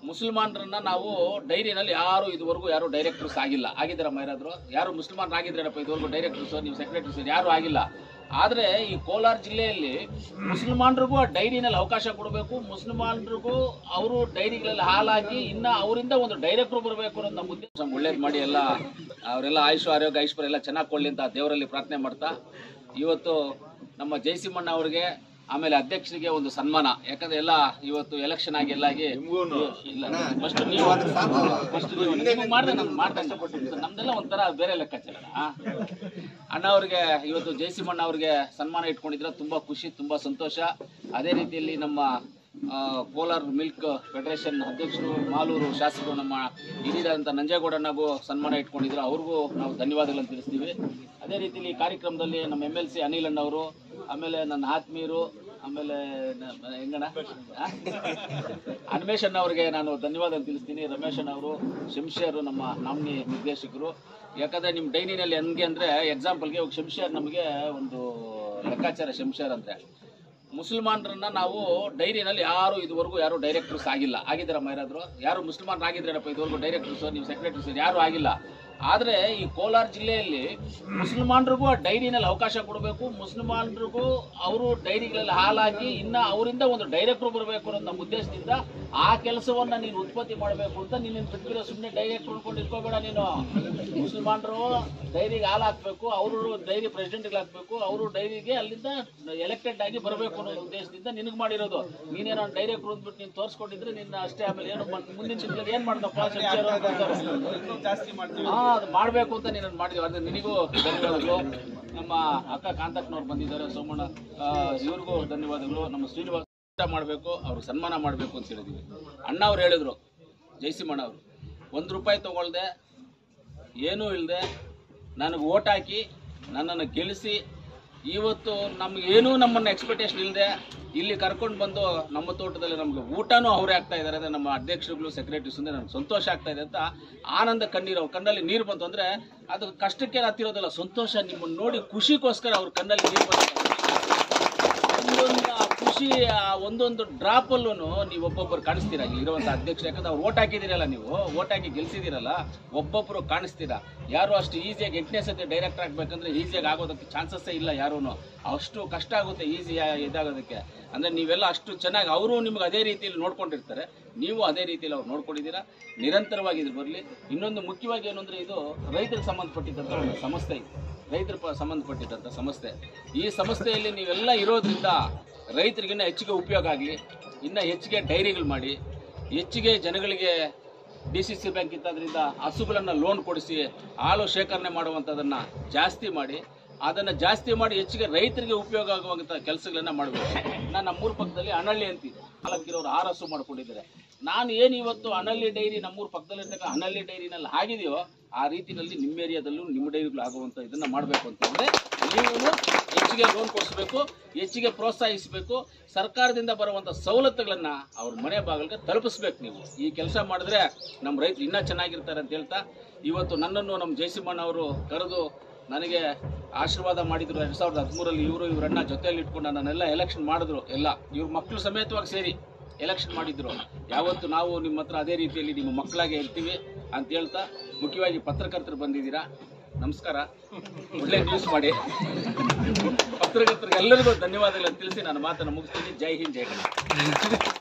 ಮುಸಲ್ಮಾನರನ್ನ ನಾವು ಡೈರಿನಲ್ಲಿ ಯಾರು ಇದುವರೆಗೂ ಯಾರು ಡೈರೆಕ್ಟರ್ಸ್ ಆಗಿದ್ದಾರಮ್ಮ ಯಾರಾದ್ರು ಯಾರು ಮುಸಲ್ಮಾನರಾಗಿದ್ರೇನಪ್ಪ ಇದುವರೆಗೂ ಡೈರೆಕ್ಟರ್ಸ್ ನೀವು ಸೆಕ್ರೆಟರೀಸ್ ಯಾರು ಆಗಿಲ್ಲ. ಆದರೆ ಈ ಕೋಲಾರ ಜಿಲ್ಲೆಯಲ್ಲಿ ಮುಸಲ್ಮಾನರಿಗೂ ಆ ಡೈರಿನಲ್ಲಿ ಅವಕಾಶ ಕೊಡಬೇಕು, ಮುಸಲ್ಮಾನರಿಗೂ ಅವರು ಡೈರಿಗಳಲ್ಲಿ ಹಾಲಾಕಿ ಇನ್ನು ಅವರಿಂದ ಒಂದು ಡೈರೆಕ್ಟ್ರು ಬರಬೇಕು ಅನ್ನೋ ನಮ್ಮ ಉದ್ದೇಶ. ಒಳ್ಳೇದು ಮಾಡಿ ಎಲ್ಲ ಅವರೆಲ್ಲ ಆಯುಷ್ ಆರೋಗ್ಯ ಐಶ್ವರ್ಯ ಎಲ್ಲ ಚೆನ್ನಾಗಿ ಕೊಡಲಿ ಅಂತ ದೇವರಲ್ಲಿ ಪ್ರಾರ್ಥನೆ ಮಾಡ್ತಾ ಇವತ್ತು ನಮ್ಮ ಜಯಸಿಂಹಣ್ಣ ಅವರಿಗೆ ಆಮೇಲೆ ಅಧ್ಯಕ್ಷರಿಗೆ ಒಂದು ಸನ್ಮಾನ. ಯಾಕಂದ್ರೆ ಎಲ್ಲ ಇವತ್ತು ಎಲೆಕ್ಷನ್ ಆಗಿ ಎಲ್ಲ ಆಗಿ ಫಸ್ಟ್ ನೀವು ಮಾಡಿದೆ ನಾನು ಮಾಡ್ದಂಗೆ ನಮ್ದೆಲ್ಲ ಒಂಥರ ಬೇರೆ ಲೆಕ್ಕಾಚಾರ. ಅಣ್ಣ ಅವ್ರಿಗೆ ಇವತ್ತು ಜಯಸಿಂಹಣ್ಣ ಅವ್ರಿಗೆ ಸನ್ಮಾನ ಇಟ್ಕೊಂಡಿದ್ರೆ ತುಂಬಾ ಖುಷಿ, ತುಂಬಾ ಸಂತೋಷ. ಅದೇ ರೀತಿಯಲ್ಲಿ ನಮ್ಮ ಕೋಲಾರ ಮಿಲ್ಕ್ ಫೆಡರೇಷನ್ ಅಧ್ಯಕ್ಷರು, ಮಾಲೂರು ಶಾಸಕರು, ನಮ್ಮ ಹಿರಿಯರಂತ ನಂಜೇಗೌಡಣ್ಣಗೂ ಸನ್ಮಾನ ಇಟ್ಕೊಂಡಿದ್ರು, ಅವ್ರಿಗೂ ನಾವು ಧನ್ಯವಾದಗಳನ್ನು ತಿಳಿಸ್ತೀವಿ. ಅದೇ ರೀತಿಯಲ್ಲಿ ಈ ಕಾರ್ಯಕ್ರಮದಲ್ಲಿ ನಮ್ಮ MLC ಅನಿಲ್ ಅಣ್ಣವರು, ಆಮೇಲೆ ನನ್ನ ಆತ್ಮೀಯರು, ಆಮೇಲೆ ಹೆಂಗಣ್ಣ ಅನ್ಮೇಶ್ ಅಣ್ಣ ಅವ್ರಿಗೆ ನಾನು ಧನ್ಯವಾದ ತಿಳಿಸ್ತೀನಿ. ರಮೇಶ್ ಅಣ್ಣ ಅವರು, ಶಂಶೇರ್ ನಮ್ಮ ನಾಮಿನಿ ನಿರ್ದೇಶಕರು. ಯಾಕಂದರೆ ನಿಮ್ಮ ಡೈರಿನಲ್ಲಿ ಹೆಂಗೆ ಅಂದರೆ ಎಕ್ಸಾಂಪಲ್ಗೆ ಶಂಶೇರ್ ನಮಗೆ ಒಂದು ಲೆಕ್ಕಾಚಾರ. ಶಂಶೇರ್ ಅಂದರೆ ಮುಸಲ್ಮಾನರನ್ನ ನಾವು ಡೈರಿನಲ್ಲಿ ಯಾರು ಇದುವರೆಗೂ ಯಾರು ಡೈರೆಕ್ಟರ್ಸ್ ಆಗಿದ್ದಾರಮ್ಮ ಯಾರಾದ್ರು ಯಾರು ಮುಸಲ್ಮಾನರಾಗಿದ್ರೇನಪ್ಪ ಇದುವರೆಗೂ ಡೈರೆಕ್ಟರ್ಸ್ ನೀವು ಸೆಕ್ರೆಟರೀಸ್ ಯಾರು ಆಗಿಲ್ಲ. ಆದರೆ ಈ ಕೋಲಾರ ಜಿಲ್ಲೆಯಲ್ಲಿ ಮುಸಲ್ಮಾನರಿಗೂ ಆ ಡೈರಿನಲ್ಲಿ ಅವಕಾಶ ಕೊಡಬೇಕು, ಮುಸಲ್ಮಾನರಿಗೂ ಅವರು ಡೈರಿಗಳಲ್ಲಿ ಹಾಲಾಕಿ ಇನ್ನು ಅವರಿಂದ ಒಂದು ಡೈರೆಕ್ಟ್ರು ಬರಬೇಕು ಅನ್ನೋ ನಮ್ಮ ಉದ್ದೇಶದಿಂದ ಆ ಕೆಲಸವನ್ನು ನೀನು ಉತ್ಪತ್ತಿ ಮಾಡಬೇಕು ಅಂತ ನೀನು ಬಿಟ್ಬಿರೋ. ಸುಮ್ಮನೆ ಡೈರೆಕ್ಟ್ರು ಉಳ್ಕೊಂಡು ಇಟ್ಕೋಬೇಡ ನೀನು. ಮುಸಲ್ಮಾನರು ಡೈರಿಗೆ ಹಾಲು ಹಾಕಬೇಕು, ಅವರು ಡೈರಿ ಪ್ರೆಸಿಡೆಂಟ್ಗೆ ಹಾಕಬೇಕು, ಅವರು ಡೈರಿಗೆ ಅಲ್ಲಿಂದ ಎಲೆಕ್ಟೆಡ್ ಆಗಿ ಬರಬೇಕು ಅನ್ನೋ ಉದ್ದೇಶದಿಂದ ನಿನಗೆ ಮಾಡಿರೋದು. ನೀನೇನೋ ಡೈರೆಕ್ಟ್ರು ಅಂದ್ಬಿಟ್ಟು ನೀನು ತೋರಿಸ್ಕೊಂಡಿದ್ರೆ ನಿನ್ನ ಅಷ್ಟೇ. ಆಮೇಲೆ ಏನು ಮುಂದಿನ ದಿನದಲ್ಲಿ ಏನು ಮಾಡ್ದಪ್ಪ ಅದು ಮಾಡಬೇಕು ಅಂತ ನೀನು ಮಾಡಿದ್ವಿ. ಅಂದರೆ ನಿನಗೂ ಧನ್ಯವಾದಗಳು. ನಮ್ಮ ಅಕ್ಕ ಕಾಂತಕ್ಕನವ್ರು ಬಂದಿದ್ದಾರೆ, ಸೋಮಣ್ಣ, ಇವ್ರಿಗೂ ಧನ್ಯವಾದಗಳು. ನಮ್ಮ ಶ್ರೀನಿವಾಸ ಮಾಡಬೇಕು, ಅವ್ರಿಗೆ ಸನ್ಮಾನ ಮಾಡಬೇಕು ಅಂತ ಹೇಳಿದ್ವಿ. ಅಣ್ಣ ಅವ್ರು ಹೇಳಿದ್ರು, ಜಯಸಿಂಹಣ್ಣ ಅವರು, ₹1 ತೊಗೊಳ್ದೆ ಏನೂ ಇಲ್ಲದೆ ನನಗೆ ಓಟ್ ಹಾಕಿ ನನ್ನನ್ನು ಗೆಲ್ಲಿಸಿ ಇವತ್ತು ನಮಗೇನೂ ನಮ್ಮನ್ನು ಎಕ್ಸ್ಪೆಕ್ಟೇಷನ್ ಇಲ್ಲದೆ ಇಲ್ಲಿ ಕರ್ಕೊಂಡು ಬಂದು ನಮ್ಮ ತೋಟದಲ್ಲಿ ನಮಗೆ ಊಟನೂ ಅವರೇ ಆಗ್ತಾ ಇದ್ದಾರೆ. ಅಂದರೆ ನಮ್ಮ ಅಧ್ಯಕ್ಷರುಗಳು, ಸೆಕ್ರೆಟರೀಸ್ ಅಂದರೆ ನನಗೆ ಸಂತೋಷ ಆಗ್ತಾ ಇದೆ ಅಂತ ಆನಂದ ಕಣ್ಣೀರು, ಅವ್ರ ಕಣ್ಣಲ್ಲಿ ನೀರು ಬಂತು. ಅಂದರೆ ಅದು ಕಷ್ಟಕ್ಕೆ ಹತ್ತಿರೋದಲ್ಲ, ಸಂತೋಷ. ನಿಮ್ಮನ್ನು ನೋಡಿ ಖುಷಿಗೋಸ್ಕರ ಅವ್ರ ಕಣ್ಣಲ್ಲಿ ನೀರು ಬಂತು. ಖುಷಿ ಒಂದೊಂದು ಡ್ರಾಪಲ್ಲೂ ನೀವು ಒಬ್ಬೊಬ್ಬರು ಕಾಣಿಸ್ತೀರಾ ಇಲ್ಲಿ ಇರುವಂಥ ಅಧ್ಯಕ್ಷರು. ಯಾಕಂದ್ರೆ ಅವ್ರು ಓಟ್ ಹಾಕಿದ್ದೀರಲ್ಲ, ನೀವು ಓಟ್ ಹಾಕಿ ಗೆಲ್ಸಿದ್ದೀರಲ್ಲ, ಒಬ್ಬೊಬ್ಬರು ಕಾಣಿಸ್ತೀರಾ. ಯಾರು ಅಷ್ಟು ಈಸಿಯಾಗಿ 8ನೇ ಸತಿ ಡೈರೆಕ್ಟರ್ ಆಗಬೇಕಂದ್ರೆ ಈಸಿಯಾಗಿ ಆಗೋದಕ್ಕೆ ಚಾನ್ಸಸ್ಸೇ ಇಲ್ಲ ಯಾರೂ. ಅಷ್ಟು ಕಷ್ಟ ಆಗುತ್ತೆ ಈಸಿ ಇದಾಗೋದಕ್ಕೆ. ಅಂದರೆ ನೀವೆಲ್ಲ ಅಷ್ಟು ಚೆನ್ನಾಗಿ ಅವರು ನಿಮ್ಗೆ ಅದೇ ರೀತಿಯಲ್ಲಿ ನೋಡ್ಕೊಂಡಿರ್ತಾರೆ, ನೀವು ಅದೇ ರೀತಿಯಲ್ಲಿ ಅವ್ರು ನೋಡ್ಕೊಂಡಿದ್ದೀರಾ. ನಿರಂತರವಾಗಿ ಇದು ಬರಲಿ. ಇನ್ನೊಂದು ಮುಖ್ಯವಾಗಿ ಏನು ಅಂದರೆ, ಇದು ರೈತರಿಗೆ ಸಂಬಂಧಪಟ್ಟಿದ್ದಂಥ ಒಂದು ಸಂಸ್ಥೆ ಇದೆ, ರೈತರ ಸಂಬಂಧಪಟ್ಟಿದ್ದಂಥ ಸಂಸ್ಥೆ. ಈ ಸಂಸ್ಥೆಯಲ್ಲಿ ನೀವೆಲ್ಲ ಇರೋದ್ರಿಂದ ರೈತರಿಗಿನ್ನ ಹೆಚ್ಚಿಗೆ ಉಪಯೋಗ ಆಗಲಿ, ಇನ್ನು ಹೆಚ್ಚಿಗೆ ಡೈರಿಗಳು ಮಾಡಿ, ಹೆಚ್ಚಿಗೆ ಜನಗಳಿಗೆ DCC ಬ್ಯಾಂಕ್ ಇತ್ತದ್ರಿಂದ ಹಸುಗಳನ್ನು ಲೋನ್ ಕೊಡಿಸಿ ಹಾಲು ಶೇಖರಣೆ ಮಾಡುವಂಥದ್ದನ್ನು ಜಾಸ್ತಿ ಮಾಡಿ, ಅದನ್ನು ಜಾಸ್ತಿ ಮಾಡಿ ಹೆಚ್ಚಿಗೆ ರೈತರಿಗೆ ಉಪಯೋಗ ಆಗುವಂಥ ಕೆಲಸಗಳನ್ನು ಮಾಡಬೇಕು. ನಾನು ನಮ್ಮೂರ ಪಕ್ಕದಲ್ಲಿ ಅನಳ್ಳಿ ಅಂತಿದ್ದೆ, 4 6 ಹಸು ಮಾಡ್ಕೊಂಡಿದ್ದಾರೆ. ನಾನು ಏನು ಇವತ್ತು ಅನಳ್ಳಿ ಡೈರಿ ನಮ್ಮೂರ ಪಕ್ಕದಲ್ಲಿರ್ತಕ್ಕ ಅನಳ್ಳಿ ಡೈರಿನಲ್ಲಿ ಆಗಿದೆಯೋ ಆ ರೀತಿಯಲ್ಲಿ ನಿಮ್ಮ ಏರಿಯಾದಲ್ಲೂ ನಿಮ್ಮ ಡೈರಿಗಳು ಆಗುವಂಥ ಇದನ್ನು ಮಾಡಬೇಕು ಅಂತಂದರೆ ನೀವು ಹೆಚ್ಚಿಗೆ ಲೋನ್ ಕೊಡಿಸ್ಬೇಕು, ಹೆಚ್ಚಿಗೆ ಪ್ರೋತ್ಸಾಹಿಸಬೇಕು. ಸರ್ಕಾರದಿಂದ ಬರುವಂಥ ಸವಲತ್ತುಗಳನ್ನು ಅವ್ರ ಮನೆ ಬಾಗಿಲಿಗೆ ತಲುಪಿಸ್ಬೇಕು. ನೀವು ಈ ಕೆಲಸ ಮಾಡಿದ್ರೆ ನಮ್ಮ ರೈತರು ಇನ್ನೂ ಚೆನ್ನಾಗಿರ್ತಾರೆ ಅಂತ ಹೇಳ್ತಾ, ಇವತ್ತು ನನ್ನನ್ನು ನಮ್ಮ ಜಯಸಿಂಹಣ್ಣ ಅವರು ಕರೆದು ನನಗೆ ಆಶೀರ್ವಾದ ಮಾಡಿದ್ರು. 2013ರಲ್ಲಿ ಇವರನ್ನ ಜೊತೆಯಲ್ಲಿ ಇಟ್ಕೊಂಡು ನನ್ನೆಲ್ಲ ಎಲೆಕ್ಷನ್ ಮಾಡಿದ್ರು. ಎಲ್ಲ ಇವ್ರ ಮಕ್ಕಳು ಸಮೇತವಾಗಿ ಸೇರಿ ಎಲೆಕ್ಷನ್ ಮಾಡಿದ್ರು. ಯಾವತ್ತು ನಾವು ನಿಮ್ಮ ಹತ್ರ ಅದೇ ರೀತಿಯಲ್ಲಿ ನಿಮ್ಮ ಮಕ್ಕಳಾಗೆ ಇರ್ತೀವಿ ಅಂತ ಹೇಳ್ತಾ, ಮುಖ್ಯವಾಗಿ ಪತ್ರಕರ್ತರು ಬಂದಿದ್ದೀರಾ, ನಮಸ್ಕಾರ. ಒಳ್ಳೆ ನ್ಯೂಸ್ ಮಾಡಿ. ಪತ್ರಕರ್ತರಿಗೆ ಎಲ್ಲರಿಗೂ ಧನ್ಯವಾದಗಳನ್ನು ತಿಳಿಸಿ ನಾನು ಮಾತನ್ನು ಮುಗಿಸ್ತೀನಿ. ಜೈ ಹಿಂದ್, ಜೈ ಕನ್ನಡ.